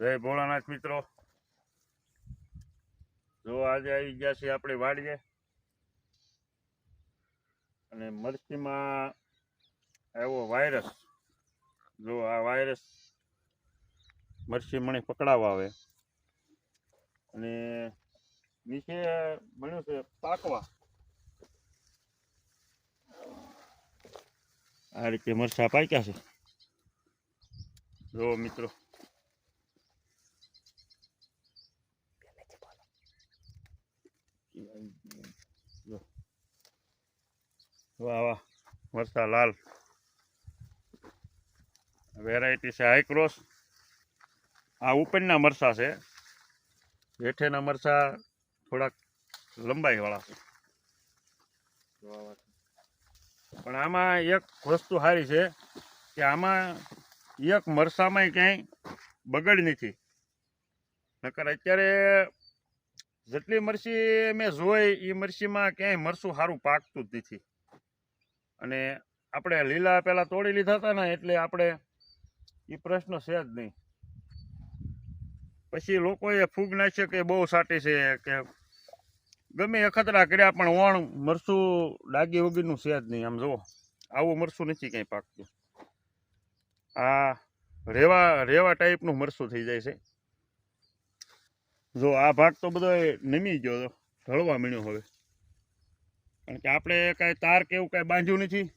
જય ભોળાનાથ મિત્રો, જો આજે આવી ગયા છે આપણે વાડીએ અને મરચીમાં આવ્યો વાયરસ. જો આ વાયરસ મરચી મને પકડાવવા આવે અને નીચે બન્યું છે પાકવા. આ રીતે મરચા પાક્યા છે. જો મિત્રો, વાહ વાહ, મરચા લાલ. વેરાયટી છે હાઈ ક્રોસ. આ ઉપરના મરચા છે, હેઠેના મરચા થોડાક લંબાઈ વાળા છે. પણ આમાં એક વસ્તુ સારી છે કે આમાં એક મરચામાં ક્યાંય બગડ નથી. નકર અત્યારે જેટલી મરચી મેં જોઈ એ મરચીમાં ક્યાંય મરચું સારું પાકતું જ નથી. અને આપણે લીલા પેલા તોડી લીધા હતા ને એટલે આપણે એ પ્રશ્ન છે જ નહીં. પછી લોકોએ ફૂગ નાખશે કે બહુ સાટી છે કે ગમે અખતરા કર્યા, પણ ઓણ મરચું ડાગી વગરનું છે જ નહીં. આમ જુઓ, આવું મરચું નથી ક્યાંય પાકતું. આ રેવા ટાઈપનું મરચું થઈ જાય છે. જો આ ભાગ તો બધો નમી ગયો, ઢળવા મળ્યો હવે, કારણ કે આપણે કાંઈ તાર કે એવું કાંઈ બાંધ્યું નથી.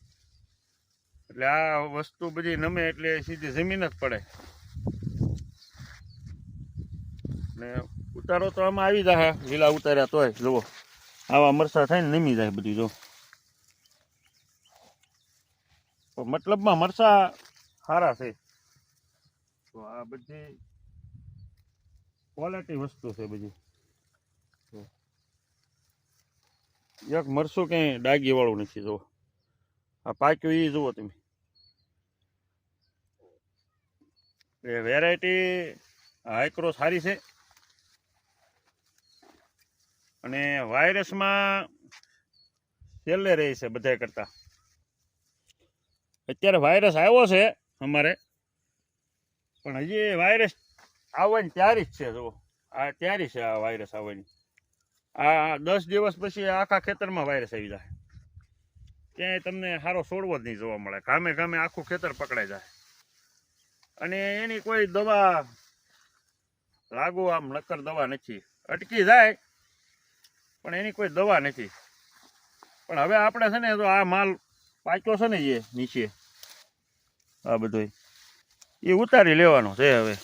એટલે આ વસ્તુ બધી નમે એટલે સીધી જમીન જ પડે. ને ઉતારો તો આમાં આવી જાય, લીલા ઉતાર્યા તોય જુઓ આવા મરચા થાય ને નમી જાય બધી. જો મતલબમાં મરચા સારા છે. તો આ બધી ક્વોલિટી વસ્તુ છે બધી. એક મરચું કંઈ ડાગી વાળું નથી. જુઓ આ પાક્યું એ જુઓ તમે. એ વેરાયટી હાઈક્રો સારી છે. અને વાયરસમાં છેલ્લે રહી છે બધા કરતા. અત્યારે વાયરસ આવ્યો છે અમારે, પણ હજી વાયરસ આવવાની તૈયારી જ છે. જુઓ આ તૈયારી છે આ વાયરસ આવવાની. આ 10 દિવસ પછી આખા ખેતરમાં વાયરસ આવી જાય. ક્યાંય તમને સારો છોડવો જ નહીં જોવા મળે. ગામે ગામે આખું ખેતર પકડાઈ જાય. અને એની કોઈ દવા લાગુ આમ નક્કર દવા નથી. અટકી જાય પણ એની કોઈ દવા નથી. પણ હવે આપણે છે ને, તો આ માલ પાક્યો છે ને એ નીચે આ બધો એ ઉતારી લેવાનો છે હવે,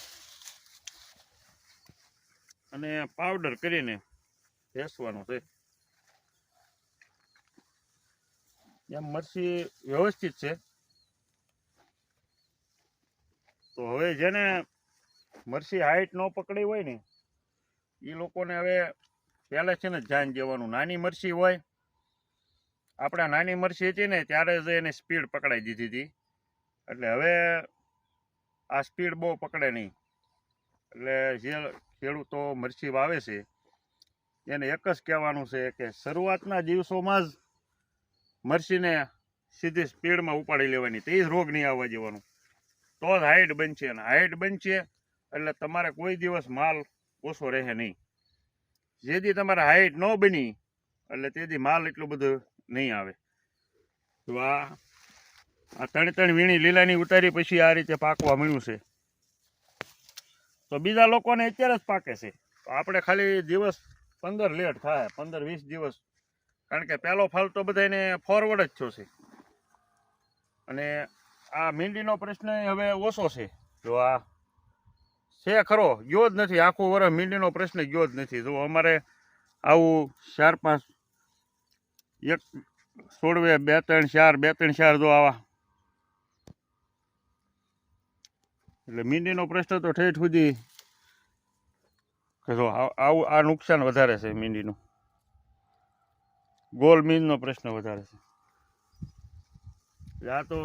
અને પાવડર કરીને ભેસવાનું છે. એમ મરચી વ્યવસ્થિત છે. તો હવે જેને મરચી હાઈટ ન પકડી હોય ને એ લોકોને હવે પહેલે છે ને ધ્યાન દેવાનું. નાની મરચી હોય, આપણા નાની મરચી હતી ને ત્યારે જ એને સ્પીડ પકડાઈ દીધી હતી. એટલે હવે આ સ્પીડ બહુ પકડે નહીં. એટલે જે ખેડૂતો મરચી વાવે છે એને એક જ કહેવાનું છે કે શરૂઆતના દિવસોમાં જ મરચીને સીધી સ્પીડમાં ઉપાડી લેવાની. તે જ રોગ નહીં આવવા દેવાનું. તો જ હાઈટ બનશે. અને હાઈટ બનશે એટલે તમારે કોઈ દિવસ માલ ઓછો રહે નહીં. જેથી તમારે હાઈટ ન બની એટલે તેથી માલ એટલો બધો નહીં આવે. તો આ ત્રણ વીણી લીલાની ઉતારી પછી આ રીતે પાકવા મળ્યું છે. તો બીજા લોકોને અત્યારે જ પાકે છે. તો આપણે ખાલી દિવસ 15 લેટ થાય, 15-20 દિવસ. કારણ કે પહેલો ફાલ તો બધાને ફોરવર્ડ જ થયો છે. અને આ મીંડીનો પ્રશ્ન હવે ઓછો છે. જો આ છે ખરો, ગયો જ નથી. આખું વર્ષ મીંડીનો પ્રશ્ન ગયો જ નથી. જો અમારે આવું 4-5 એક છોડવે 2-3-4 જો આવા. એટલે મીંડીનો પ્રશ્ન તો ઠેઠ સુધી કે જો આવું આ નુકસાન વધારે છે મીંડીનું. ગોલ મીંડનો પ્રશ્ન વધારે છે. આ તો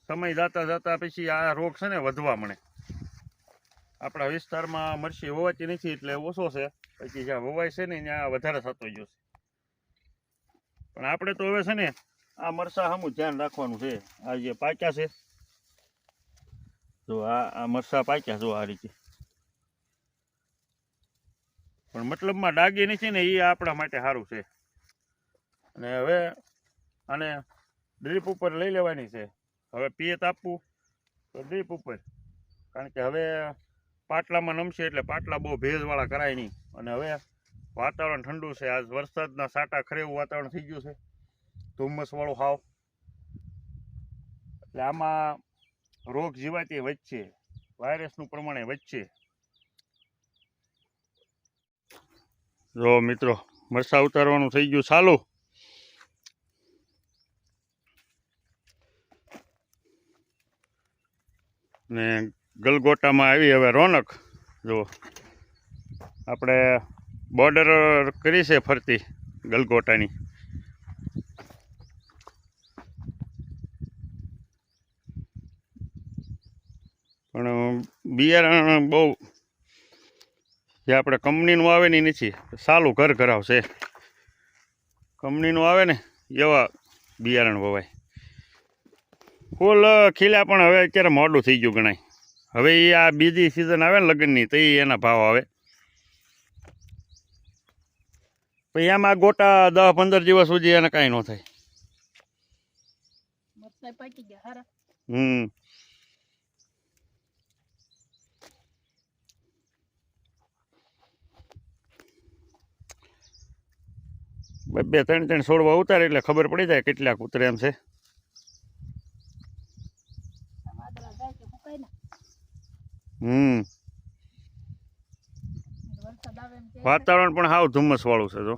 સમય જતા પછી આ રોગ છે ને વધવા મળે. આપણા વિસ્તારમાં મરચી વવાતી નથી એટલે ઓછો છે. પછી જ્યાં વવાય છે ને ત્યાં વધારે થતો ગયો છે. પણ આપણે તો હવે છે ને આ મરચા સામું ધ્યાન રાખવાનું છે. આ જે પાક્યા છે, જો આ મરચા પાક્યા જો આ રીતે. પણ મતલબમાં ડાગી નથી ને એ આપણા માટે સારું છે. અને હવે આને ડ્રીપ ઉપર લઈ લેવાની છે. હવે પિયત આપવું તો ડ્રીપ ઉપર, કારણ કે હવે પાટલામાં નમશે એટલે પાટલા બહુ ભેજવાળા કરાય નહીં. અને હવે વાતાવરણ ઠંડુ છે, આજ વરસાદના સાટા ખરે એવું વાતાવરણ થઈ ગયું છે, ધુમ્મસવાળું હાવ. એટલે આમાં રોગ જીવાતી વધશે, વાયરસનું પ્રમાણે વધશે. જો મિત્રો મરચાં ઉતારવાનું થઈ ગયું ચાલુ. ને ગલગોટામાં આવી હવે રોનક. જો આપણે બોર્ડર કરી છે ફરતી ગલગોટાની. પણ બિયારણ બહુ જે આપણે કંપનીનું આવે ને નથી, સાલું ઘર ઘરાવ છે. કંપનીનું આવે ને એવા બિયારણ વવાય. ફૂલ ખીલ્યા પણ હવે અત્યારે મોડું થઈ ગયું ગણાય. હવે એ આ બીજી સિઝન આવે ને લગ્નની તો એના ભાવ આવે. પછી એમાં ગોટા 10-15 દિવસ સુધી એને કાંઈ ન થાય. બે 3 છોડવા ઉતારે એટલે ખબર પડી જાય કેટલાક ઉતરે એમ છે. વાતાવરણ પણ હાવ ધુમ્મસ વાળું છે. જો